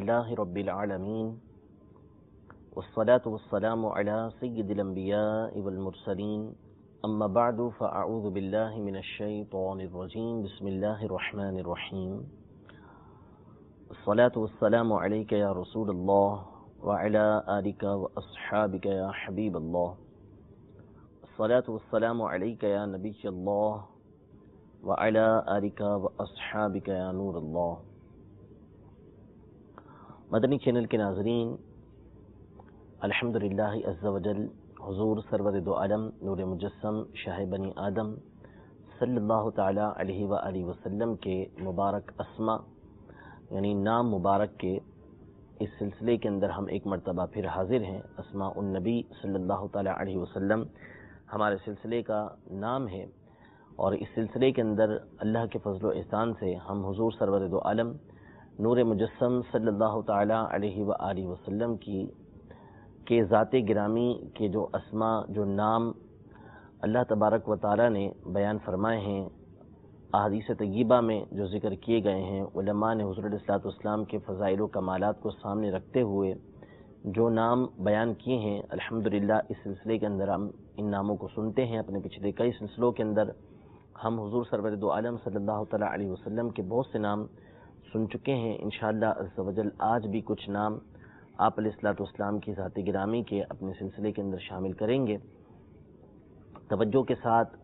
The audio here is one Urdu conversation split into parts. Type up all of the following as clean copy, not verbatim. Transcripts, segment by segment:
لله رب العالمين والصلاة والسلام على سيد الأنبياء والمرسلين أما بعد فأعوذ بالله من الشيطان الرجيم بسم الله الرحمن الرحيم الصلاة والسلام عليك يا رسول الله وعلى آلك وأصحابك يا حبيب الله الصلاة والسلام عليك يا نبي الله وعلى آلك وأصحابك يا نور الله۔ مدنی چینل کے ناظرین، الحمدللہ عز و جل حضور سرور دو عالم نور مجسم شاہ بنی آدم صلی اللہ تعالی علیہ وآلہ وسلم کے مبارک اسما یعنی نام مبارک کے اس سلسلے کے اندر ہم ایک مرتبہ پھر حاضر ہیں۔ اسماء النبی صلی اللہ تعالی علیہ وسلم ہمارے سلسلے کا نام ہے، اور اس سلسلے کے اندر اللہ کے فضل و احسان سے ہم حضور سرور دو عالم نور مجسم صلی اللہ تعالی علیہ وآلہ وسلم کے ذات گرامی کے جو اسماء، جو نام اللہ تبارک و تعالی نے بیان فرمائے ہیں، احادیث طیبہ میں جو ذکر کیے گئے ہیں، علماء نے حضور علیہ الصلوۃ والسلام کے فضائل و کمالات کو سامنے رکھتے ہوئے جو نام بیان کیے ہیں، الحمدللہ اس سلسلے کے اندر ہم ان ناموں کو سنتے ہیں۔ اپنے پچھلے کئی سلسلوں کے اندر ہم حضور سرور دو عالم صلی اللہ تعالی علیہ وسلم کے بہت سے نام سن چکے ہیں۔ انشاءاللہ عز و جل آج بھی کچھ نام آپ علیہ الصلوۃ والسلام کی ذات گرامی کے اپنے سلسلے کے اندر شامل کریں گے۔ توجہ کے ساتھ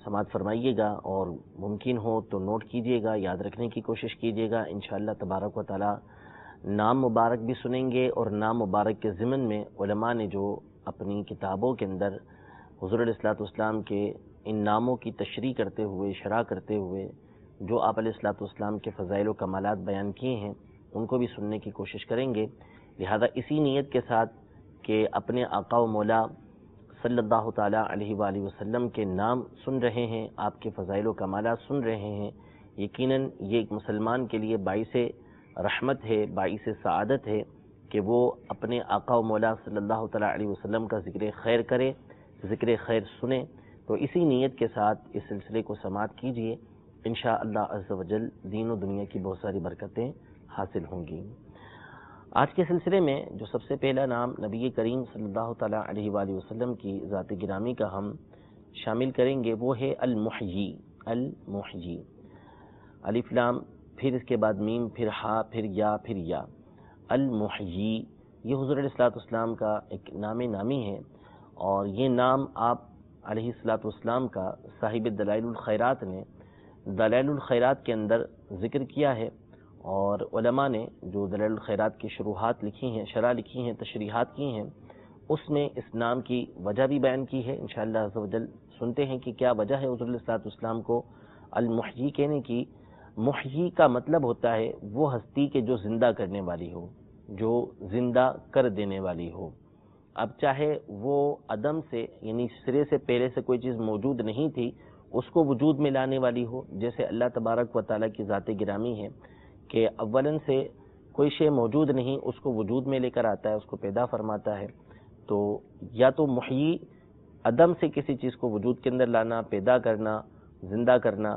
سماعت فرمائیے گا، اور ممکن ہو تو نوٹ کیجئے گا، یاد رکھنے کی کوشش کیجئے گا۔ انشاءاللہ تبارک و تعالی نام مبارک بھی سنیں گے، اور نام مبارک کے ضمن میں علماء نے جو اپنی کتابوں کے اندر حضور علیہ الصلوۃ والسلام کے ان ناموں کی تشریح کرتے ہوئے، شرح کرتے ہوئے جو آپ علیہ الصلوۃ والسلام کے فضائل و کمالات بیان کیے ہیں، ان کو بھی سننے کی کوشش کریں گے۔ لہذا اسی نیت کے ساتھ کہ اپنے آقا و مولا صلی اللہ تعالی علیہ وآلہ وسلم کے نام سن رہے ہیں، آپ کے فضائل و کمالات سن رہے ہیں، یقیناً یہ ایک مسلمان کے لیے باعث رحمت ہے، باعث سعادت ہے کہ وہ اپنے آقا و مولا صلی اللہ تعالی علیہ وسلم کا ذکر خیر کرے، ذکر خیر سنے۔ تو اسی نیت کے ساتھ اس سلسلے کو سماعت کیجئے، انشاءاللہ عز و جل دین و دنیا کی بہت ساری برکتیں حاصل ہوں گی۔ آج کے سلسلے میں جو سب سے پہلا نام نبی کریم صلی اللہ تعالی علیہ وآلہ وسلم کی ذات گرامی کا ہم شامل کریں گے، وہ ہے المحیی۔ المحیی، الف لام، پھر اس کے بعد میم، پھر ہا، پھر یا۔ المحیی یہ حضور علیہ الصلوۃ والسلام کا ایک نام نامی ہے، اور یہ نام آپ علیہ الصلوۃ والسلام کا صاحب دلائل الخیرات نے دلائل الخیرات کے اندر ذکر کیا ہے، اور علماء نے جو دلائل الخیرات کی شروحات لکھی ہیں، شرح لکھی ہیں، تشریحات کی ہیں، اس میں اس نام کی وجہ بھی بیان کی ہے۔ انشاءاللہ عز و جل سنتے ہیں کہ کیا وجہ ہے حضور علیہ الصلوۃ والسلام کو المحیی کہنے کی۔ محیی کا مطلب ہوتا ہے وہ ہستی کے جو زندہ کرنے والی ہو، جو زندہ کر دینے والی ہو۔ اب چاہے وہ عدم سے یعنی سرے سے پہلے سے کوئی چیز موجود نہیں تھی، اس کو وجود میں لانے والی ہو، جیسے اللہ تبارک و تعالیٰ کی ذات گرامی ہے کہ اولاً سے کوئی شے موجود نہیں، اس کو وجود میں لے کر آتا ہے، اس کو پیدا فرماتا ہے۔ تو یا تو محیی عدم سے کسی چیز کو وجود کے اندر لانا، پیدا کرنا، زندہ کرنا،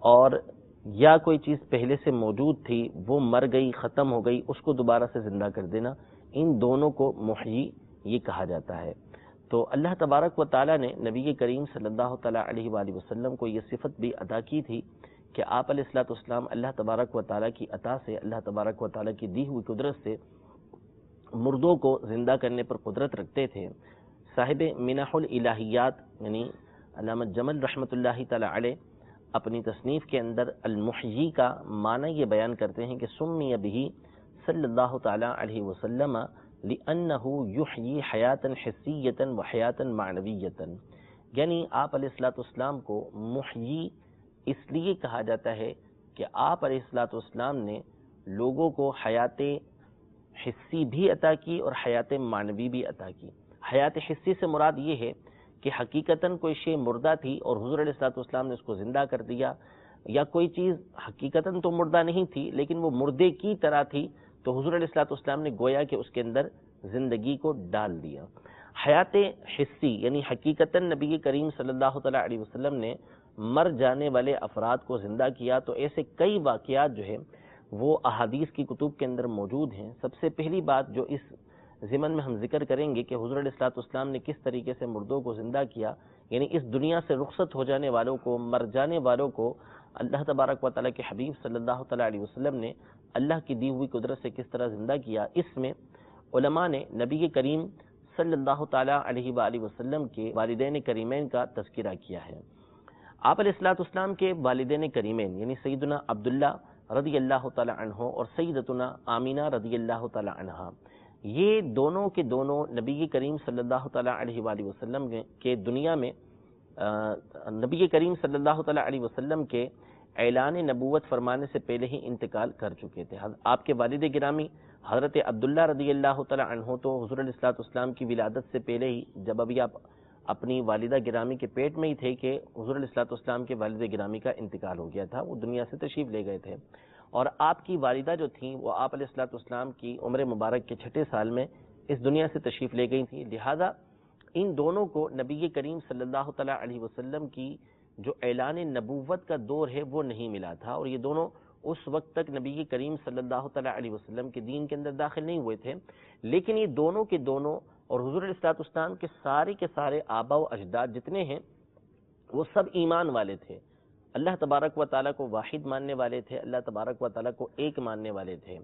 اور یا کوئی چیز پہلے سے موجود تھی، وہ مر گئی، ختم ہو گئی، اس کو دوبارہ سے زندہ کر دینا، ان دونوں کو محیی یہ کہا جاتا ہے۔ تو اللہ تبارک و تعالیٰ نے نبی کریم صلی اللہ تعالیٰ علیہ وآلہ وسلم کو یہ صفت بھی عطا کی تھی کہ آپ علیہ الصلوۃ والسلام اللہ تبارک و تعالیٰ کی عطا سے، اللہ تبارک و تعالیٰ کی دی ہوئی قدرت سے مردوں کو زندہ کرنے پر قدرت رکھتے تھے۔ صاحب منح الالہیات یعنی علامہ جمل رحمۃ اللہ تعالیٰ علیہ اپنی تصنیف کے اندر المحیی کا معنی یہ بیان کرتے ہیں کہ سمی بہ صلی اللہ تعالیٰ علیہ وسلم لأنہ یحیی حیاتا حسیتا و حیاتا معنویتا، یعنی آپ علیہ الصلوۃ والسلام کو محیی اس لیے کہا جاتا ہے کہ آپ علیہ الصلوۃ والسلام نے لوگوں کو حیات حسی بھی عطا کی اور حیات معنوی بھی عطا کی۔ حیات حسی سے مراد یہ ہے کہ حقیقتاً کوئی شے مردہ تھی اور حضور علیہ الصلوۃ والسلام نے اس کو زندہ کر دیا، یا کوئی چیز حقیقتاً تو مردہ نہیں تھی لیکن وہ مردے کی طرح تھی، تو حضور علیہ الصلوۃ والسلام نے گویا کہ اس کے اندر زندگی کو ڈال دیا۔ حیات حسی یعنی حقیقتاً نبی کریم صلی اللہ تعالیٰ علیہ وسلم نے مر جانے والے افراد کو زندہ کیا، تو ایسے کئی واقعات جو ہے وہ احادیث کی کتب کے اندر موجود ہیں۔ سب سے پہلی بات جو اس ضمن میں ہم ذکر کریں گے کہ حضور علیہ الصلوۃ والسلام نے کس طریقے سے مردوں کو زندہ کیا، یعنی اس دنیا سے رخصت ہو جانے والوں کو، مر جانے والوں کو اللہ تبارک و تعالیٰ کے حبیب صلی اللہ تعالیٰ علیہ وسلم نے اللہ کی دی ہوئی قدرت سے کس طرح زندہ کیا، اس میں علماء نے نبی کریم صلی اللہ تعالیٰ علیہ وآلہ وسلم کے والدین کریمین کا تذکرہ کیا ہے۔ آپ علیہ الصلوۃ والسلام کے والدین کریمین یعنی سیدنا عبداللہ رضی اللہ تعالیٰ عنہ اور سیدتنا آمینہ رضی اللہ تعالیٰ عنہ، یہ دونوں کے دونوں نبی کریم صلی اللہ تعالیٰ علیہ وآلہ وسلم کے دنیا میں نبی کریم صلی اللہ تعالیٰ علیہ وسلم کے اعلان نبوت فرمانے سے پہلے ہی انتقال کر چکے تھے۔ آپ کے والد گرامی حضرت عبداللہ رضی اللہ تعالیٰ عنہ تو حضور علیہ الصلوۃ والسلام کی ولادت سے پہلے ہی، جب ابھی آپ اپنی والدہ گرامی کے پیٹ میں ہی تھے کہ حضور علیہ الصلوۃ والسلام کے والد گرامی کا انتقال ہو گیا تھا، وہ دنیا سے تشریف لے گئے تھے، اور آپ کی والدہ جو تھیں وہ آپ علیہ الصلوۃ والسلام کی عمر مبارک کے 6 سال میں اس دنیا سے تشریف لے گئی تھیں، لہذا ان دونوں کو نبی کریم صلی اللہ تعالیٰ علیہ وسلم کی جو اعلان نبوت کا دور ہے وہ نہیں ملا تھا، اور یہ دونوں اس وقت تک نبی کریم صلی اللہ تعالیٰ علیہ وسلم کے دین کے اندر داخل نہیں ہوئے تھے، لیکن یہ دونوں کے دونوں اور حضور علیہ الصلوۃ والسلام کے سارے آبا و اجداد جتنے ہیں وہ سب ایمان والے تھے، اللہ تبارک و تعالیٰ کو واحد ماننے والے تھے، اللہ تبارک و تعالیٰ کو ایک ماننے والے تھے،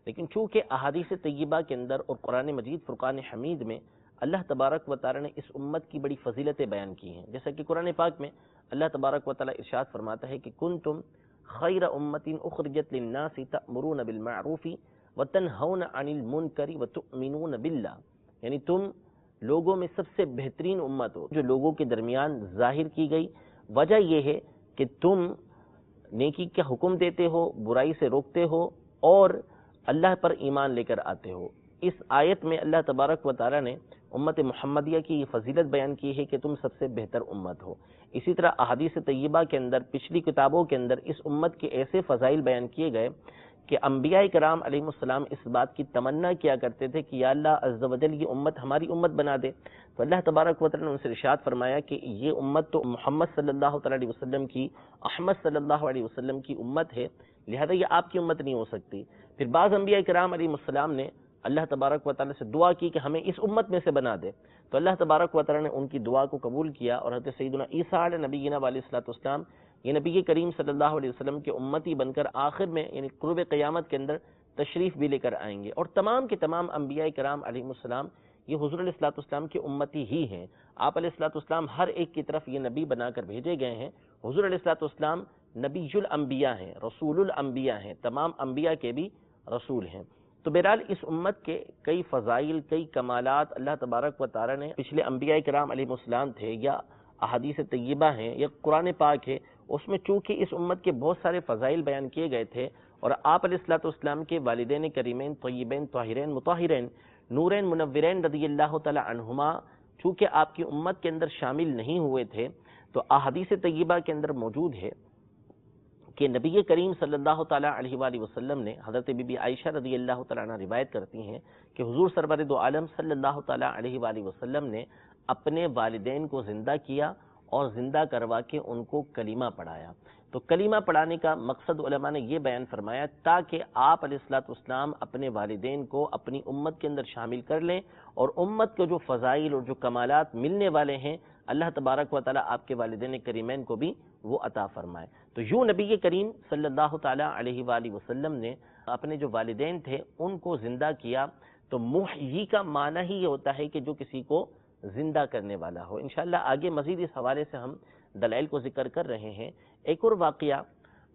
لیکن چونکہ احادیث طیبہ کے اندر اور قرآن مجید فرقان حمید میں اللہ تبارک و تعالیٰ نے اس امت کی بڑی فضیلتیں بیان کی ہیں، جیسا کہ قرآن پاک میں اللہ تبارک و تعالیٰ ارشاد فرماتا ہے کہ کنتم خیر امت اخرجت للناس تأمرون بالمعروف وتنہون عن المنکر وتؤمنون باللہ، یعنی تم لوگوں میں سب سے بہترین امت ہو جو لوگوں کے درمیان ظاہر کی گئی، وجہ یہ ہے کہ تم نیکی کا حکم دیتے ہو، برائی سے روکتے ہو، اور اللہ پر ایمان لے کر آتے ہو۔ اس آیت میں اللہ تبارک و تعالیٰ نے امت محمدیہ کی یہ فضیلت بیان کی ہے کہ تم سب سے بہتر امت ہو۔ اسی طرح احادیث طیبہ کے اندر، پچھلی کتابوں کے اندر اس امت کے ایسے فضائل بیان کیے گئے کہ انبیاء کرام علیہ السلام اس بات کی تمنا کیا کرتے تھے کہ یا اللہ عز و جل یہ امت ہماری امت بنا دے، تو اللہ تبارک و تعالیٰ نے ان سے ارشاد فرمایا کہ یہ امت تو محمد صلی اللہ تعالیٰ علیہ وسلم کی، احمد صلی اللہ علیہ وسلم کی امت ہے، لہذا یہ آپ کی امت نہیں ہو سکتی۔ پھر بعض انبیاء کرام علیہ السلام نے اللہ تبارک و تعالیٰ سے دعا کی کہ ہمیں اس امت میں سے بنا دے، تو اللہ تبارک و تعالیٰ نے ان کی دعا کو قبول کیا، اور حضرت سیدنا عیسیٰ علیہ نبینا علیہ الصلوۃ والسلام یہ نبی کریم صلی اللہ علیہ وسلم کے امتی بن کر آخر میں یعنی قرب قیامت کے اندر تشریف بھی لے کر آئیں گے، اور تمام کے تمام انبیاء کرام علیہ السلام یہ حضور علیہ الصلوۃ والسلام کے امتی ہی ہیں۔ آپ علیہ الصلوۃ والسلام ہر ایک کی طرف یہ نبی بنا کر بھیجے گئے ہیں۔ حضور علیہ الصلوۃ والسلام نبی الانبیاء ہیں، رسول الانبیاء ہیں، تمام انبیاء کے بھی رسول ہیں۔ تو بہرحال اس امت کے کئی فضائل، کئی کمالات اللہ تبارک و تعالیٰ نے پچھلے انبیاء کرام علیہ السلام تھے یا احادیث طیبہ ہیں یا قرآن پاک ہے، اس میں چونکہ اس امت کے بہت سارے فضائل بیان کیے گئے تھے، اور آپ علیہ الصلوۃ والسلام کے والدین کریمین طیبین طاہرین مطہرین نورین منورین رضی اللہ تعالی عنہما چونکہ آپ کی امت کے اندر شامل نہیں ہوئے تھے، تو احادیث طیبہ کے اندر موجود ہے کہ نبی کریم صلی اللہ تعالیٰ علیہ وآلہ وسلم نے، حضرت بی بی عائشہ رضی اللہ تعالیٰ عنہ روایت کرتی ہیں کہ حضور سرور دو عالم صلی اللہ تعالیٰ علیہ وآلہ وسلم نے اپنے والدین کو زندہ کیا اور زندہ کروا کے ان کو کلمہ پڑھایا۔ تو کلمہ پڑھانے کا مقصد علماء نے یہ بیان فرمایا تاکہ آپ علیہ الصلوۃ والسلام اپنے والدین کو اپنی امت کے اندر شامل کر لیں، اور امت کو جو فضائل اور جو کمالات ملنے والے ہیں اللہ تبارک و تعالیٰ آپ کے والدین کریمین کو بھی وہ عطا فرمائے۔ تو یوں نبی کریم صلی اللہ تعالیٰ علیہ وآلہ وسلم نے اپنے جو والدین تھے ان کو زندہ کیا۔ تو محیی کا معنی ہی یہ ہوتا ہے کہ جو کسی کو زندہ کرنے والا ہو۔ انشاءاللہ آگے مزید اس حوالے سے ہم دلائل کو ذکر کر رہے ہیں۔ ایک اور واقعہ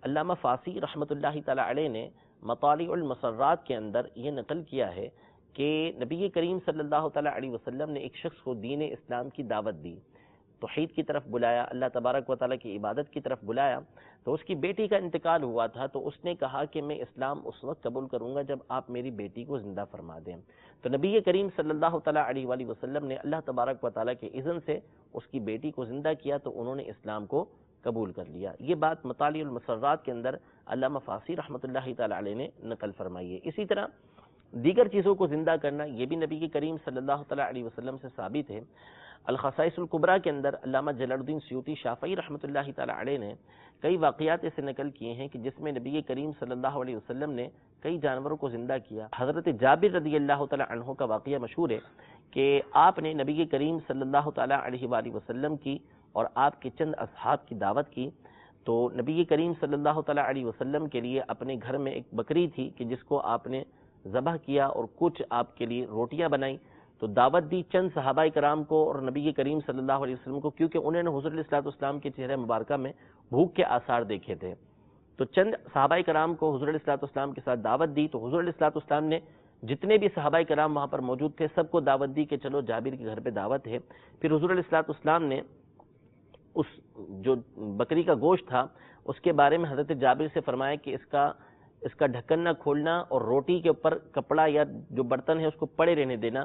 علامہ فاسی رحمۃ اللہ تعالیٰ علیہ نے مطالع المسرات کے اندر یہ نقل کیا ہے کہ نبی کریم صلی اللہ تعالیٰ علیہ وسلم نے ایک شخص کو دین اسلام کی دعوت دی، توحید کی طرف بلایا، اللہ تبارک و تعالیٰ کی عبادت کی طرف بلایا۔ تو اس کی بیٹی کا انتقال ہوا تھا، تو اس نے کہا کہ میں اسلام اس وقت قبول کروں گا جب آپ میری بیٹی کو زندہ فرما دیں۔ تو نبی کریم صلی اللہ تعالیٰ علیہ وآلہ وسلم نے اللہ تبارک و تعالیٰ کے اذن سے اس کی بیٹی کو زندہ کیا، تو انہوں نے اسلام کو قبول کر لیا۔ یہ بات مطالع المسرات کے اندر علامہ فاسی رحمۃ اللہ تعالیٰ علیہ نے نقل فرمائی ہے۔ اسی طرح دیگر چیزوں کو زندہ کرنا یہ بھی نبی کریم صلی اللہ تعالیٰ علیہ وسلم سے ثابت ہے۔ الخصائص الکبریٰ کے اندر علامہ جلال الدین سیوطی شافعی رحمۃ اللہ تعالی علیہ نے کئی واقعات سے نقل کیے ہیں کہ جس میں نبی کریم صلی اللہ علیہ وسلم نے کئی جانوروں کو زندہ کیا۔ حضرت جابر رضی اللہ تعالی عنہ کا واقعہ مشہور ہے کہ آپ نے نبی کریم صلی اللہ تعالی علیہ وآلہ وسلم کی اور آپ کے چند اصحاب کی دعوت کی، تو نبی کریم صلی اللہ تعالی علیہ وسلم کے لیے اپنے گھر میں ایک بکری تھی کہ جس کو آپ نے ذبح کیا اور کچھ آپ کے لیے روٹیاں بنائیں، تو دعوت دی چند صحابہ کرام کو اور نبی کریم صلی اللہ علیہ وسلم کو، کیونکہ انہوں نے حضور علیہ الصلوۃ والسلام کے چہرے مبارکہ میں بھوک کے آثار دیکھے تھے، تو چند صحابہ کرام کو حضور علیہ الصلوۃ والسلام کے ساتھ دعوت دی۔ تو حضور علیہ الصلوۃ والسلام نے جتنے بھی صحابہ کرام وہاں پر موجود تھے سب کو دعوت دی کہ چلو جابر کے گھر پہ دعوت ہے۔ پھر حضور علیہ الصلوۃ والسلام نے اس جو بکری کا گوشت تھا اس کے بارے میں حضرت جابر سے فرمایا کہ اس کا ڈھکن نہ کھولنا اور روٹی کے اوپر کپڑا یا جو برتن ہے اس کو پڑے رہنے دینا۔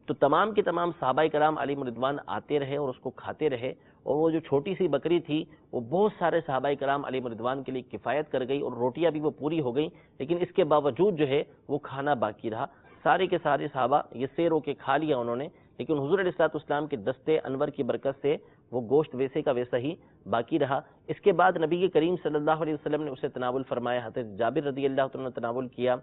تو تمام کے تمام صحابہ کرام علیہم رضوان آتے رہے اور اس کو کھاتے رہے، اور وہ جو چھوٹی سی بکری تھی وہ بہت سارے صحابہ کرام علیہم رضوان کے لیے کفایت کر گئی، اور روٹیاں بھی وہ پوری ہو گئیں، لیکن اس کے باوجود جو ہے وہ کھانا باقی رہا۔ سارے کے سارے صحابہ یہ سیر ہو کے کھا لیا انہوں نے، لیکن حضور علیہ الصلوۃ والسلام کے دستے انور کی برکت سے وہ گوشت ویسے کا ویسا ہی باقی رہا۔ اس کے بعد نبی کریم صلی اللہ علیہ وسلم نے اسے تناول فرمایا، حضرت جابر رضی اللہ عنہ نے تناول کیا۔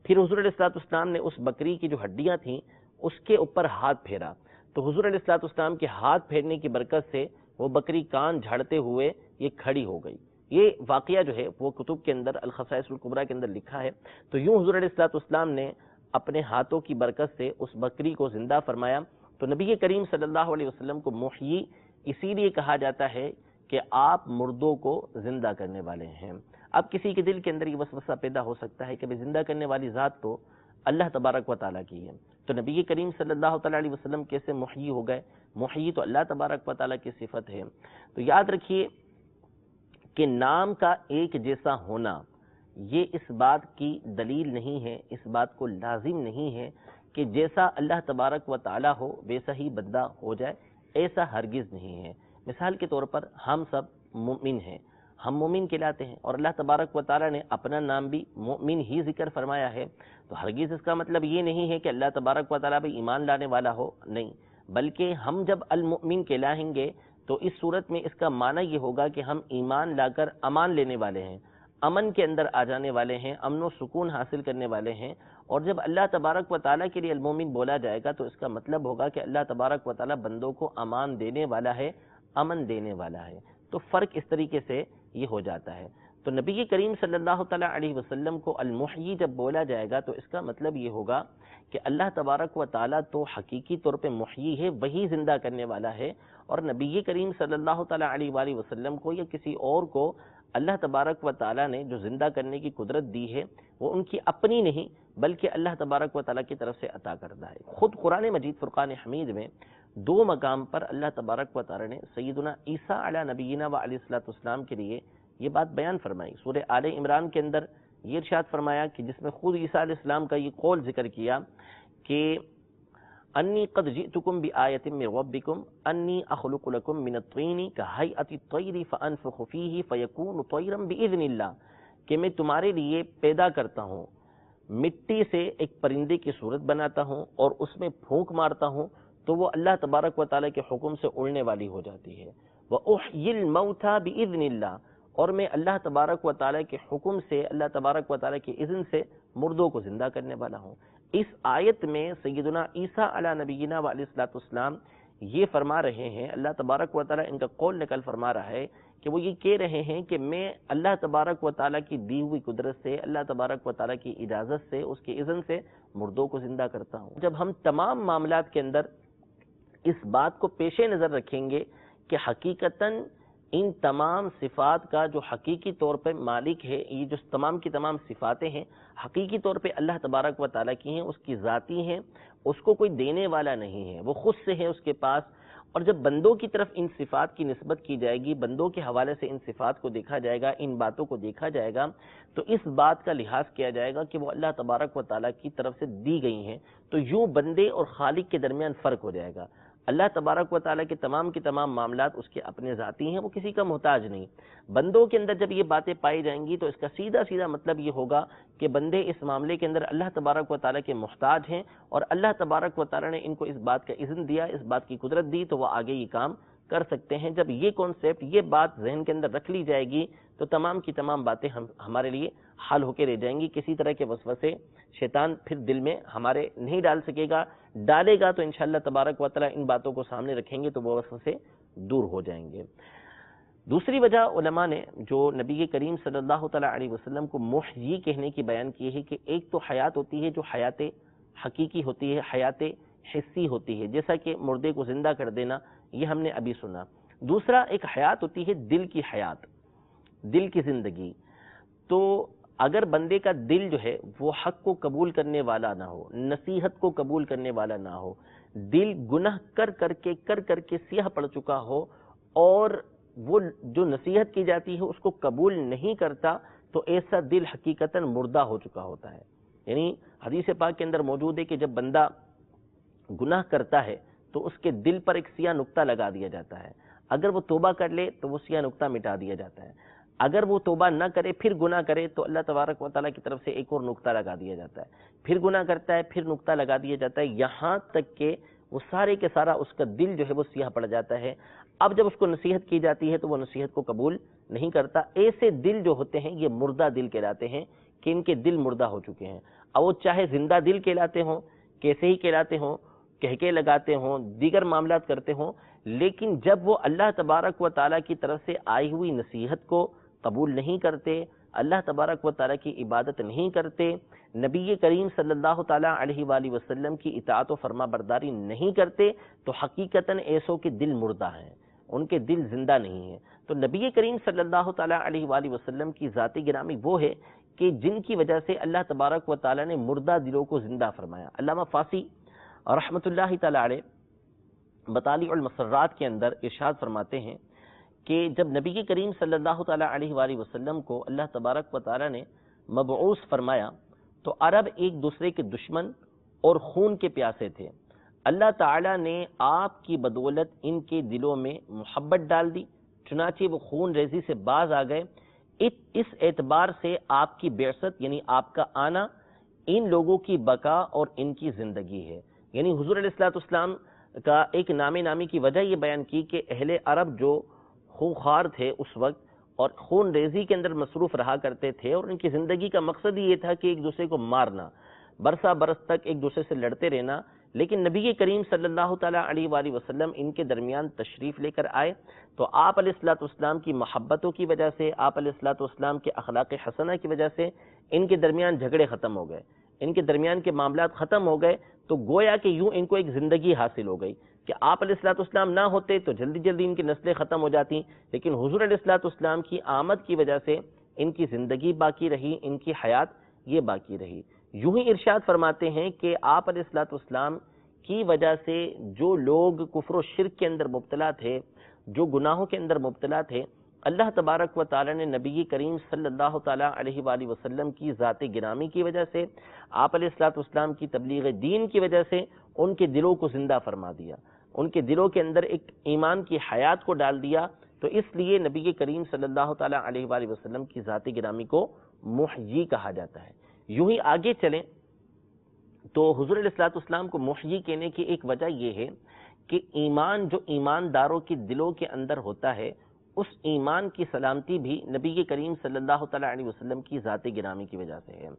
پھر حضور علیہ الصلوۃ والسلام نے اس بکری کی جو ہڈیاں تھیں اس کے اوپر ہاتھ پھیرا، تو حضور علیہ الصلوۃ والسلام کے ہاتھ پھیرنے کی برکت سے وہ بکری کان جھاڑتے ہوئے یہ کھڑی ہو گئی۔ یہ واقعہ جو ہے وہ کتب کے اندر الخصائص الکبریٰ کے اندر لکھا ہے۔ تو یوں حضور علیہ الصلوۃ والسلام نے اپنے ہاتھوں کی برکت سے اس بکری کو زندہ فرمایا۔ تو نبی کریم صلی اللہ علیہ وسلم کو محیی اسی لیے کہا جاتا ہے کہ آپ مردوں کو زندہ کرنے والے ہیں۔ اب کسی کے دل کے اندر یہ وسوسہ پیدا ہو سکتا ہے کہ زندہ کرنے والی ذات تو اللہ تبارک و تعالیٰ کی ہے، تو نبی کریم صلی اللہ تعالیٰ علیہ وسلم کیسے محیی ہو گئے؟ محیی تو اللہ تبارک و تعالیٰ کی صفت ہے۔ تو یاد رکھیے کہ نام کا ایک جیسا ہونا یہ اس بات کی دلیل نہیں ہے، اس بات کو لازم نہیں ہے کہ جیسا اللہ تبارک و تعالیٰ ہو ویسا ہی بندہ ہو جائے، ایسا ہرگز نہیں ہے۔ مثال کے طور پر ہم سب مومن ہیں، ہم مومن کہلاتے ہیں، اور اللہ تبارک و تعالیٰ نے اپنا نام بھی مومن ہی ذکر فرمایا ہے، تو ہرگز اس کا مطلب یہ نہیں ہے کہ اللہ تبارک و تعالیٰ بھی ایمان لانے والا ہو، نہیں، بلکہ ہم جب المؤمن کہلائیں گے تو اس صورت میں اس کا معنی یہ ہوگا کہ ہم ایمان لا کر امان لینے والے ہیں، امن کے اندر آ جانے والے ہیں، امن و سکون حاصل کرنے والے ہیں۔ اور جب اللہ تبارک و تعالیٰ کے لیے المؤمن بولا جائے گا تو اس کا مطلب ہوگا کہ اللہ تبارک و تعالیٰ بندوں کو امان دینے والا ہے، امن دینے والا ہے۔ تو فرق اس طریقے سے یہ ہو جاتا ہے۔ تو نبی کریم صلی اللہ تعالیٰ علیہ وسلم کو المحیی جب بولا جائے گا تو اس کا مطلب یہ ہوگا کہ اللہ تبارک و تعالیٰ تو حقیقی طور پہ محیی ہے، وہی زندہ کرنے والا ہے، اور نبی کریم صلی اللہ تعالیٰ علیہ وآلہ وسلم کو یا کسی اور کو اللہ تبارک و تعالیٰ نے جو زندہ کرنے کی قدرت دی ہے وہ ان کی اپنی نہیں بلکہ اللہ تبارک و تعالیٰ کی طرف سے عطا کردہ ہے۔ خود قرآن مجید فرقان حمید میں دو مقام پر اللہ تبارک و تعالیٰ نے سیدنا عیسیٰ علیہ نبینا و علیہ الصلوۃ والسلام کے لیے یہ بات بیان فرمائی۔ سورہ آل عمران کے اندر یہ ارشاد فرمایا کہ جس میں خود عیسیٰ علیہ السلام کا یہ قول ذکر کیا کہ انی قد جئتکم بآیۃ من ربکم انی اخلق لکم من الطین کہیئۃ الطیر فانفخ فیہ فیکون طیرا باذن اللہ، کہ میں تمہارے لیے پیدا کرتا ہوں، مٹی سے ایک پرندے کی صورت بناتا ہوں اور اس میں پھونک مارتا ہوں تو وہ اللہ تبارک و تعالیٰ کے حکم سے اڑنے والی ہو جاتی ہے۔ وَأُحْيِي الْمَوْتَى بِإِذْنِ اللَّهِ، اور میں اللہ تبارک و تعالیٰ کے حکم سے، اللہ تبارک و تعالیٰ کے اذن سے مردوں کو زندہ کرنے والا ہوں۔ اس آیت میں سیدنا عیسیٰ علیہ نبینا و علیہ الصلوۃ والسلام یہ فرما رہے ہیں، اللہ تبارک و تعالیٰ ان کا قول نقل فرما رہا ہے کہ وہ یہ کہہ رہے ہیں کہ میں اللہ تبارک و تعالیٰ کی دی ہوئی قدرت سے، اللہ تبارک و تعالیٰ کی اجازت سے، اس کے اذن سے مردوں کو زندہ کرتا ہوں۔ جب ہم تمام معاملات کے اندر اس بات کو پیش نظر رکھیں گے کہ حقیقتاً ان تمام صفات کا جو حقیقی طور پہ مالک ہے، یہ جو تمام کی تمام صفاتیں ہیں حقیقی طور پہ اللہ تبارک و تعالیٰ کی ہیں، اس کی ذاتی ہیں، اس کو کوئی دینے والا نہیں ہے، وہ خود سے ہے اس کے پاس۔ اور جب بندوں کی طرف ان صفات کی نسبت کی جائے گی، بندوں کے حوالے سے ان صفات کو دیکھا جائے گا، ان باتوں کو دیکھا جائے گا، تو اس بات کا لحاظ کیا جائے گا کہ وہ اللہ تبارک و تعالیٰ کی طرف سے دی گئی ہیں، تو یوں بندے اور خالق کے درمیان فرق ہو جائے گا۔ اللہ تبارک و تعالیٰ کے تمام معاملات اس کے اپنے ذاتی ہیں، وہ کسی کا محتاج نہیں۔ بندوں کے اندر جب یہ باتیں پائی جائیں گی تو اس کا سیدھا مطلب یہ ہوگا کہ بندے اس معاملے کے اندر اللہ تبارک و تعالیٰ کے محتاج ہیں، اور اللہ تبارک و تعالیٰ نے ان کو اس بات کا اذن دیا، اس بات کی قدرت دی، تو وہ آگے یہ کام کر سکتے ہیں۔ جب یہ کانسیپٹ، یہ بات ذہن کے اندر رکھ لی جائے گی تو تمام کی تمام باتیں ہمارے لیے حل ہو کے رہ جائیں گی۔ کسی طرح کے وسوسے شیطان پھر دل میں ہمارے نہیں ڈال سکے گا، ڈالے گا تو انشاءاللہ تبارک و تعالیٰ ان باتوں کو سامنے رکھیں گے تو وہ وسوسے دور ہو جائیں گے۔ دوسری وجہ علماء نے جو نبی کریم صلی اللہ تعالیٰ علیہ وسلم کو محیی کہنے کی بیان کی ہے کہ ایک تو حیات ہوتی ہے جو حیات حقیقی ہوتی ہے، حیات حسی ہوتی ہے، جیسا کہ مردے کو زندہ کر دینا، یہ ہم نے ابھی سنا۔ دوسرا ایک حیات ہوتی ہے دل کی حیات، دل کی زندگی۔ تو اگر بندے کا دل جو ہے وہ حق کو قبول کرنے والا نہ ہو، نصیحت کو قبول کرنے والا نہ ہو، دل گناہ کر کر کے سیاہ پڑ چکا ہو، اور وہ جو نصیحت کی جاتی ہے اس کو قبول نہیں کرتا، تو ایسا دل حقیقتاً مردہ ہو چکا ہوتا ہے۔ یعنی حدیث پاک کے اندر موجود ہے کہ جب بندہ گناہ کرتا ہے تو اس کے دل پر ایک سیاہ نقطہ لگا دیا جاتا ہے، اگر وہ توبہ کر لے تو وہ سیاہ نقطہ مٹا دیا جاتا ہے، اگر وہ توبہ نہ کرے پھر گناہ کرے تو اللہ تبارک و تعالیٰ کی طرف سے ایک اور نقطہ لگا دیا جاتا ہے، پھر گناہ کرتا ہے پھر نقطہ لگا دیا جاتا ہے، یہاں تک کہ وہ سارے کے سارا اس کا دل جو ہے وہ سیاہ پڑ جاتا ہے۔ اب جب اس کو نصیحت کی جاتی ہے تو وہ نصیحت کو قبول نہیں کرتا۔ ایسے دل جو ہوتے ہیں یہ مردہ دل کہلاتے ہیں کہ ان کے دل مردہ ہو چکے ہیں۔ اب وہ چاہے زندہ دل کہلاتے ہوں، کیسے ہی کہلاتے ہوں، کہکے لگاتے ہوں، دیگر معاملات کرتے ہوں، لیکن جب وہ اللہ تبارک و تعالیٰ کی طرف سے آئی ہوئی نصیحت کو قبول نہیں کرتے، اللہ تبارک و تعالیٰ کی عبادت نہیں کرتے، نبی کریم صلی اللہ تعالیٰ علیہ وآلہ وسلم کی اطاعت و فرما برداری نہیں کرتے، تو حقیقتاً ایسوں کے دل مردہ ہیں، ان کے دل زندہ نہیں ہیں۔ تو نبی کریم صلی اللہ تعالیٰ علیہ وآلہ وسلم کی ذات گرامی وہ ہے کہ جن کی وجہ سے اللہ تبارک و تعالیٰ نے مردہ دلوں کو زندہ فرمایا۔ علامہ فاسی رحمۃ اللہ تعالیٰ علیہ مطالع المسرات کے اندر ارشاد فرماتے ہیں کہ جب نبی کریم صلی اللہ تعالیٰ علیہ وآلہ وسلم کو اللہ تبارک و تعالیٰ نے مبعوث فرمایا تو عرب ایک دوسرے کے دشمن اور خون کے پیاسے تھے۔ اللہ تعالیٰ نے آپ کی بدولت ان کے دلوں میں محبت ڈال دی، چنانچہ وہ خون ریزی سے باز آ گئے۔ اس اعتبار سے آپ کی بعثت یعنی آپ کا آنا ان لوگوں کی بقا اور ان کی زندگی ہے۔ یعنی حضور علیہ الصلوۃ والسلام کا ایک نامی کی وجہ یہ بیان کی کہ اہل عرب جو خونخوار تھے اس وقت اور خون ریزی کے اندر مصروف رہا کرتے تھے، اور ان کی زندگی کا مقصد ہی یہ تھا کہ ایک دوسرے کو مارنا، برسہ برس تک ایک دوسرے سے لڑتے رہنا۔ لیکن نبی کریم صلی اللہ تعالیٰ علیہ وآلہ وسلم ان کے درمیان تشریف لے کر آئے تو آپ علیہ الصلوۃ والسلام کی محبتوں کی وجہ سے، آپ علیہ الصلوۃ والسلام کے اخلاق حسنہ کی وجہ سے ان کے درمیان جھگڑے ختم ہو گئے، ان کے درمیان کے معاملات ختم ہو گئے، تو گویا کہ یوں ان کو ایک زندگی حاصل ہو گئی کہ آپ علیہ الصلوۃ والسلام نہ ہوتے تو جلدی ان کی نسلیں ختم ہو جاتی، لیکن حضور علیہ الصلوۃ والسلام کی آمد کی وجہ سے ان کی زندگی باقی رہی، ان کی حیات یہ باقی رہی۔ یوں ہی ارشاد فرماتے ہیں کہ آپ علیہ الصلوۃ والسلام کی وجہ سے جو لوگ کفر و شرک کے اندر مبتلا تھے، جو گناہوں کے اندر مبتلا تھے، اللہ تبارک و تعالی نے نبی کریم صلی اللہ تعالیٰ علیہ وآلہ وسلم کی ذات گرامی کی وجہ سے، آپ علیہ الصلوۃ والسلام کی تبلیغ دین کی وجہ سے ان کے دلوں کو زندہ فرما دیا، ان کے دلوں کے اندر ایک ایمان کی حیات کو ڈال دیا۔ تو اس لیے نبی کریم صلی اللہ تعالیٰ علیہ وآلہ وسلم کی ذات گرامی کو محیی کہا جاتا ہے۔ یوں ہی آگے چلیں تو حضور علیہ الصلوۃ والسلام کو محیی کہنے کی ایک وجہ یہ ہے کہ ایمان جو ایمانداروں کے دلوں کے اندر ہوتا ہے، اس ایمان کی سلامتی بھی نبی کریم صلی اللہ تعالیٰ علیہ وسلم کی ذات گرامی کی وجہ سے ہے۔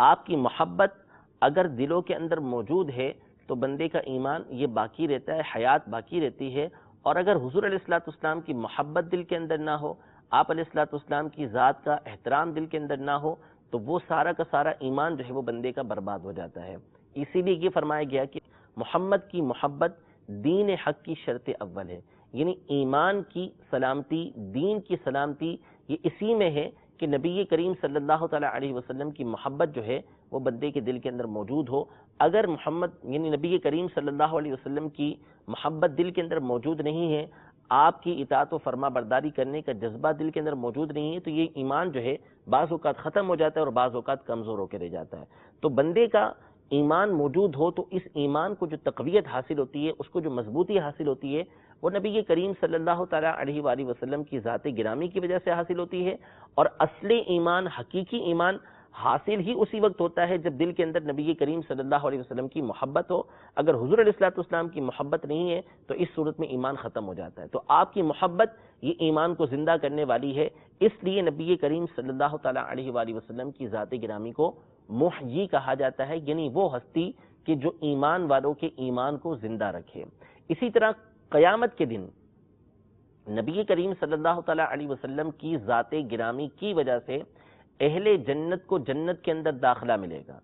آپ کی محبت اگر دلوں کے اندر موجود ہے تو بندے کا ایمان یہ باقی رہتا ہے، حیات باقی رہتی ہے، اور اگر حضور علیہ الصلوۃ والسلام کی محبت دل کے اندر نہ ہو، آپ علیہ الصلوۃ والسلام کی ذات کا احترام دل کے اندر نہ ہو، تو وہ سارا کا سارا ایمان جو ہے وہ بندے کا برباد ہو جاتا ہے۔ اسی لیے یہ فرمایا گیا کہ محمد کی محبت دین حق کی شرط اول ہے، یعنی ایمان کی سلامتی، دین کی سلامتی یہ اسی میں ہے کہ نبی کریم صلی اللہ تعالیٰ علیہ وسلم کی محبت جو ہے وہ بندے کے دل کے اندر موجود ہو۔ اگر محمد یعنی نبی کریم صلی اللہ علیہ وسلم کی محبت دل کے اندر موجود نہیں ہے، آپ کی اطاعت و فرما برداری کرنے کا جذبہ دل کے اندر موجود نہیں ہے، تو یہ ایمان جو ہے بعض اوقات ختم ہو جاتا ہے اور بعض اوقات کمزور ہو کے رہ جاتا ہے۔ تو بندے کا ایمان موجود ہو تو اس ایمان کو جو تقویت حاصل ہوتی ہے، اس کو جو مضبوطی حاصل ہوتی ہے، وہ نبی کریم صلی اللہ تعالیٰ علیہ وآلہ وسلم کی ذات گرامی کی وجہ سے حاصل ہوتی ہے۔ اور اصل ایمان، حقیقی ایمان حاصل ہی اسی وقت ہوتا ہے جب دل کے اندر نبی کریم صلی اللہ علیہ وسلم کی محبت ہو۔ اگر حضور علیہ الصلوۃ والسلام کی محبت نہیں ہے تو اس صورت میں ایمان ختم ہو جاتا ہے۔ تو آپ کی محبت یہ ایمان کو زندہ کرنے والی ہے، اس لیے نبی کریم صلی اللہ تعالیٰ علیہ وآلہ وسلم کی ذات گرامی کو محیی کہا جاتا ہے، یعنی وہ ہستی کہ جو ایمان والوں کے ایمان کو زندہ رکھے۔ اسی طرح قیامت کے دن نبی کریم صلی اللہ تعالیٰ علیہ وسلم کی ذات گرامی کی وجہ سے اہل جنت کو جنت کے اندر داخلہ ملے گا۔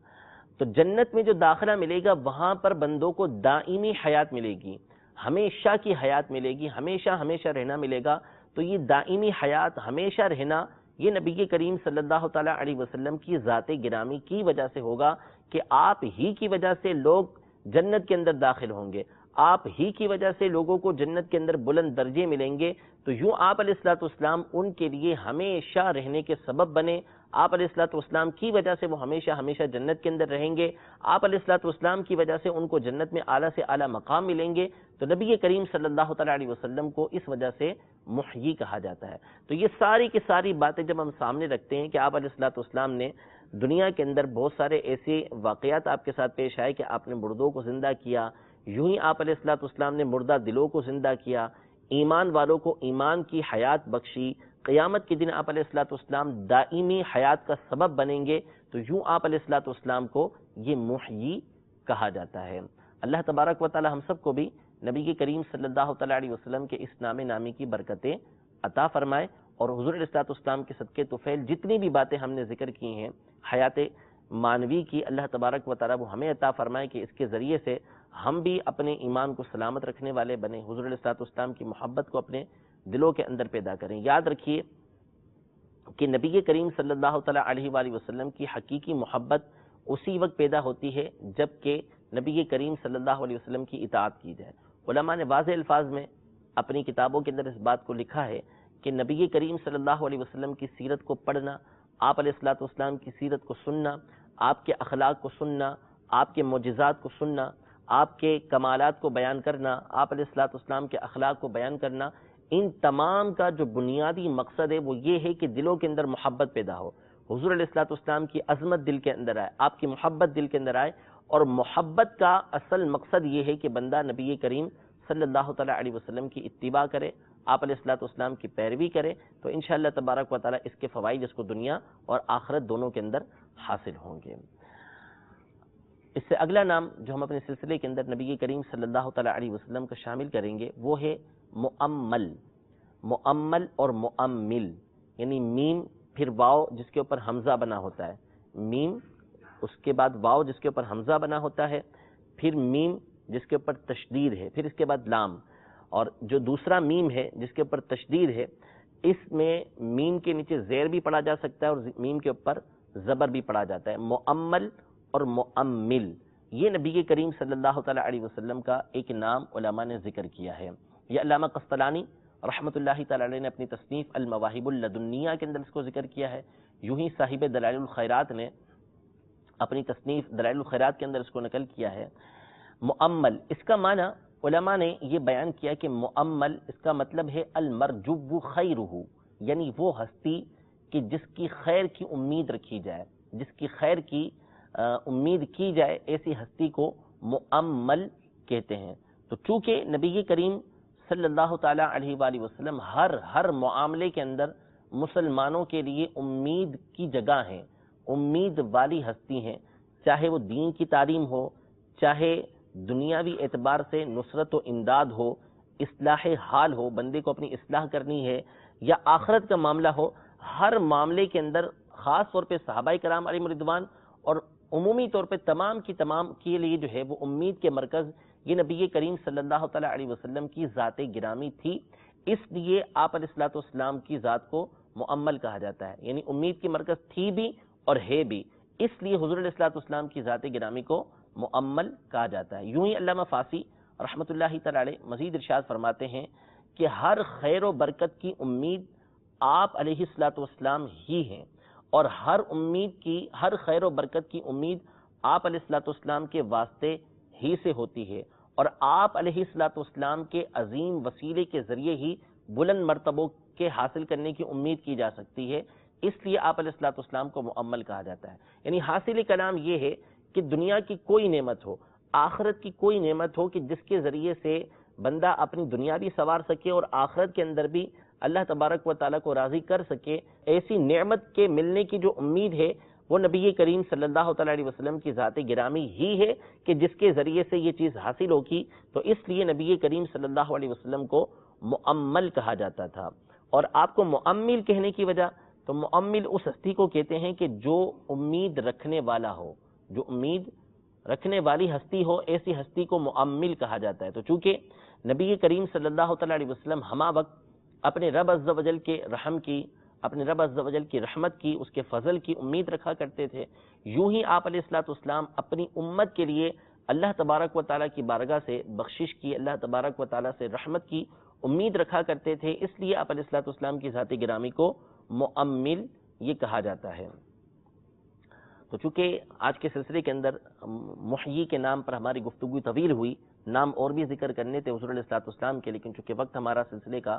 تو جنت میں جو داخلہ ملے گا وہاں پر بندوں کو دائمی حیات ملے گی، ہمیشہ کی حیات ملے گی، ہمیشہ ہمیشہ رہنا ملے گا۔ تو یہ دائمی حیات، ہمیشہ رہنا، یہ نبی کریم صلی اللہ تعالیٰ علیہ وسلم کی ذات گرامی کی وجہ سے ہوگا کہ آپ ہی کی وجہ سے لوگ جنت کے اندر داخل ہوں گے، آپ ہی کی وجہ سے لوگوں کو جنت کے اندر بلند درجے ملیں گے۔ تو یوں آپ علیہ الصلوۃ والسلام ان کے لیے ہمیشہ رہنے کے سبب بنے، آپ علیہ الصلوۃ والسلام کی وجہ سے وہ ہمیشہ ہمیشہ جنت کے اندر رہیں گے، آپ علیہ الصلوۃ والسلام کی وجہ سے ان کو جنت میں اعلیٰ سے اعلیٰ مقام ملیں گے۔ تو نبی کریم صلی اللہ تعالیٰ علیہ وسلم کو اس وجہ سے محیی کہا جاتا ہے۔ تو یہ ساری کی ساری باتیں جب ہم سامنے رکھتے ہیں کہ آپ علیہ الصلوۃ والسلام نے دنیا کے اندر بہت سارے ایسے واقعات آپ کے ساتھ پیش آئے کہ آپ نے مردوں کو زندہ کیا، یوں ہی آپ علیہ الصلوۃ والسلام نے مردہ دلوں کو زندہ کیا، ایمان والوں کو ایمان کی حیات بخشی، قیامت کے دن آپ علیہ الصلوۃ والسلام دائمی حیات کا سبب بنیں گے، تو یوں آپ علیہ الصلوۃ والسلام کو یہ محیی کہا جاتا ہے۔ اللہ تبارک و تعالی ہم سب کو بھی نبی کریم صلی اللہ تعالیٰ علیہ وسلم کے اس نام نامی کی برکتیں عطا فرمائے، اور حضور علیہ الصلوۃ والسلام کے صدقے طفیل جتنی بھی باتیں ہم نے ذکر کی ہیں حیات مانوی کی، اللہ تبارک و تعالیٰ وہ ہمیں عطا فرمائے کہ اس کے ذریعے سے ہم بھی اپنے ایمان کو سلامت رکھنے والے بنے، حضور علیہ الصلوۃ والسلام کی محبت کو اپنے دلوں کے اندر پیدا کریں۔ یاد رکھیے کہ نبی کریم صلی اللہ تعالیٰ علیہ وآلہ وسلم کی حقیقی محبت اسی وقت پیدا ہوتی ہے جب کہ نبی کریم صلی اللہ علیہ وسلم کی اطاعت کی جائے۔ علماء نے واضح الفاظ میں اپنی کتابوں کے اندر اس بات کو لکھا ہے کہ نبی کریم صلی اللہ علیہ وسلم کی سیرت کو پڑھنا، آپ علیہ الصلوۃ والسلام کی سیرت کو سننا، آپ کے اخلاق کو سننا، آپ کے معجزات کو سننا، آپ کے کمالات کو بیان کرنا، آپ علیہ الصلوۃ والسلام کے اخلاق کو بیان کرنا، ان تمام کا جو بنیادی مقصد ہے وہ یہ ہے کہ دلوں کے اندر محبت پیدا ہو، حضور علیہ الصلوۃ والسلام کی عظمت دل کے اندر آئے، آپ کی محبت دل کے اندر آئے۔ اور محبت کا اصل مقصد یہ ہے کہ بندہ نبی کریم صلی اللہ تعالیٰ علیہ وسلم کی اتباع کرے، آپ علیہ الصلوۃ والسلام کی پیروی کرے، تو انشاءاللہ تبارک و تعالیٰ اس کے فوائد اس کو دنیا اور آخرت دونوں کے اندر حاصل ہوں گے۔ اس سے اگلا نام جو ہم اپنے سلسلے کے اندر نبی کریم صلی اللہ تعالیٰ علیہ وسلم کا شامل کریں گے وہ ہے مؤمل۔ مؤمل اور مؤمل، یعنی میم پھر واو جس کے اوپر حمزہ بنا ہوتا ہے، میم اس کے بعد واو جس کے اوپر حمزہ بنا ہوتا ہے، پھر میم جس کے اوپر تشدید ہے، پھر اس کے بعد لام، اور جو دوسرا میم ہے جس کے اوپر تشدید ہے اس میں میم کے نیچے زیر بھی پڑھا جا سکتا ہے اور میم کے اوپر زبر بھی پڑھا جاتا ہے۔ مؤمل اور مؤمل، یہ نبی کریم صلی اللہ تعالیٰ علیہ وسلم کا ایک نام علماء نے ذکر کیا ہے۔ یہ علامہ قسطلانی رحمۃ اللہ تعالیٰ علیہ نے اپنی تصنیف المواہب اللدنیہ کے اندر اس کو ذکر کیا ہے، یوں ہی صاحب دلائل الخیرات نے اپنی تصنیف دلائل الخیرات کے اندر اس کو نقل کیا ہے۔ مؤمل، اس کا معنی علماء نے یہ بیان کیا کہ مؤمل اس کا مطلب ہے المرجو خیرہ، یعنی وہ ہستی کہ جس کی خیر کی امید رکھی جائے، جس کی خیر کی امید کی جائے، ایسی ہستی کو مؤمل کہتے ہیں۔ تو چونکہ نبی کریم صلی اللہ تعالیٰ علیہ وآلہ وسلم ہر معاملے کے اندر مسلمانوں کے لیے امید کی جگہ ہیں، امید والی ہستی ہیں، چاہے وہ دین کی تعلیم ہو، چاہے دنیاوی اعتبار سے نصرت و امداد ہو، اصلاح حال ہو، بندے کو اپنی اصلاح کرنی ہے، یا آخرت کا معاملہ ہو، ہر معاملے کے اندر خاص طور پہ صحابہ کرام علیہم رضوان اور عمومی طور پہ تمام کی تمام کے لیے جو ہے وہ امید کے مرکز یہ نبی کریم صلی اللہ تعالیٰ علیہ وسلم کی ذات گرامی تھی، اس لیے آپ علیہ الصلوۃ والسلام کی ذات کو مؤمل کہا جاتا ہے، یعنی امید کی مرکز تھی بھی اور ہے بھی، اس لیے حضور علیہ الصلوۃ والسلام کی ذات گرامی کو مؤمل کہا جاتا ہے۔ یوں ہی علامہ فاسی رحمۃ اللہ تعالیٰ علیہ مزید ارشاد فرماتے ہیں کہ ہر خیر و برکت کی امید آپ علیہ الصلوۃ والسلام ہی ہیں، اور ہر خیر و برکت کی امید آپ علیہ الصلوۃ والسلام کے واسطے ہی سے ہوتی ہے، اور آپ علیہ الصلوۃ والسلام کے عظیم وسیلے کے ذریعے ہی بلند مرتبوں کے حاصل کرنے کی امید کی جا سکتی ہے، اس لیے آپ علیہ الصلوۃ والسلام کو مؤمل کہا جاتا ہے۔ یعنی حاصل کلام یہ ہے کہ دنیا کی کوئی نعمت ہو، آخرت کی کوئی نعمت ہو کہ جس کے ذریعے سے بندہ اپنی دنیا بھی سنوار سکے اور آخرت کے اندر بھی اللہ تبارک و تعالیٰ کو راضی کر سکے، ایسی نعمت کے ملنے کی جو امید ہے وہ نبی کریم صلی اللہ تعالیٰ علیہ وسلم کی ذات گرامی ہی ہے کہ جس کے ذریعے سے یہ چیز حاصل ہوگی، تو اس لیے نبی کریم صلی اللہ علیہ وسلم کو مؤمل کہا جاتا تھا۔ اور آپ کو مؤمل کہنے کی وجہ، تو مؤمل اس ہستی کو کہتے ہیں کہ جو امید رکھنے والا ہو، جو امید رکھنے والی ہستی ہو، ایسی ہستی کو مؤمل کہا جاتا ہے۔ تو چونکہ نبی کریم صلی اللہ تعالیٰ علیہ وسلم ہمہ وقت اپنے رب عز و جل کے رحم کی، اپنے رب عز و جل کی رحمت کی، اس کے فضل کی امید رکھا کرتے تھے، یوں ہی آپ علیہ الصلوۃ والسلام اپنی امت کے لیے اللہ تبارک و تعالیٰ کی بارگاہ سے بخشش کی، اللہ تبارک و تعالیٰ سے رحمت کی امید رکھا کرتے تھے، اس لیے آپ علیہ الصلوۃ والسلام کی ذات گرامی کو مؤمل یہ کہا جاتا ہے۔ تو چونکہ آج کے سلسلے کے اندر محیی کے نام پر ہماری گفتگو طویل ہوئی، نام اور بھی ذکر کرنے تھے حضور علیہ الصلوۃ والسلام کے، لیکن چونکہ وقت ہمارا سلسلے کا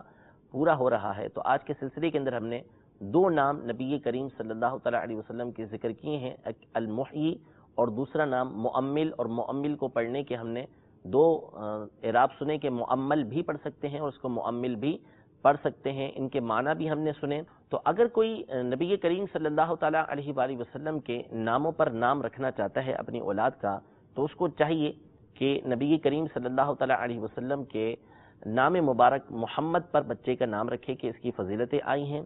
پورا ہو رہا ہے، تو آج کے سلسلے کے اندر ہم نے دو نام نبی کریم صلی اللہ تعالیٰ علیہ وسلم کے ذکر کیے ہیں، ایک المحیی اور دوسرا نام مؤمل، اور مؤمل کو پڑھنے کے ہم نے دو اعراب سنے کہ مؤمل بھی پڑھ سکتے ہیں اور اس کو مؤمل بھی پڑھ سکتے ہیں، ان کے معنی بھی ہم نے سنے۔ تو اگر کوئی نبی کریم صلی اللہ تعالیٰ علیہ وآلہ وسلم کے ناموں پر نام رکھنا چاہتا ہے اپنی اولاد کا، تو اس کو چاہیے کہ نبی کریم صلی اللہ تعالیٰ علیہ وسلم کے نام مبارک محمد پر بچے کا نام رکھے کہ اس کی فضیلتیں آئی ہیں،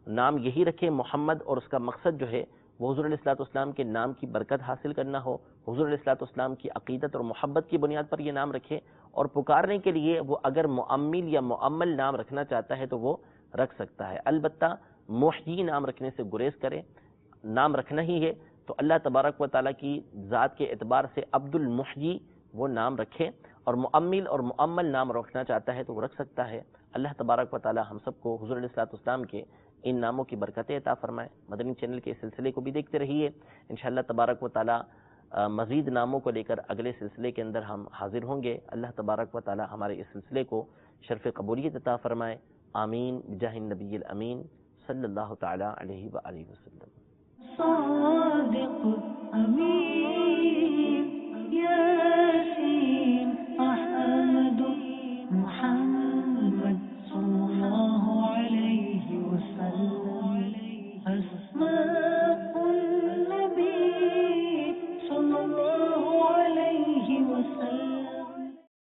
نام یہی رکھے محمد، اور اس کا مقصد جو ہے وہ حضور علیہ الصلوۃ والسلام کے نام کی برکت حاصل کرنا ہو، حضور علیہ الصلوۃ والسلام کی عقیدت اور محبت کی بنیاد پر یہ نام رکھے، اور پکارنے کے لیے وہ اگر مؤمل یا مؤمل نام رکھنا چاہتا ہے تو وہ رکھ سکتا ہے۔ البتہ محیی نام رکھنے سے گریز کرے، نام رکھنا ہی ہے تو اللہ تبارک و تعالیٰ کی ذات کے اعتبار سے عبد المحیی وہ نام رکھے، اور مؤمل اور مؤمل نام رکھنا چاہتا ہے تو وہ رکھ سکتا ہے۔ اللہ تبارک و تعالیٰ ہم سب کو حضور علیہ الصلوۃ والسلام کے ان ناموں کی برکتیں عطا فرمائے۔ مدنی چینل کے اس سلسلے کو بھی دیکھتے رہیے، انشاءاللہ تبارک و تعالیٰ مزید ناموں کو لے کر اگلے سلسلے کے اندر ہم حاضر ہوں گے۔ اللہ تبارک و تعالیٰ ہمارے اس سلسلے کو شرف قبولیت عطا فرمائے، آمین بجاہ النبی الامین صلی اللہ تعالیٰ علیہ وآلہ وسلم۔ صادق امین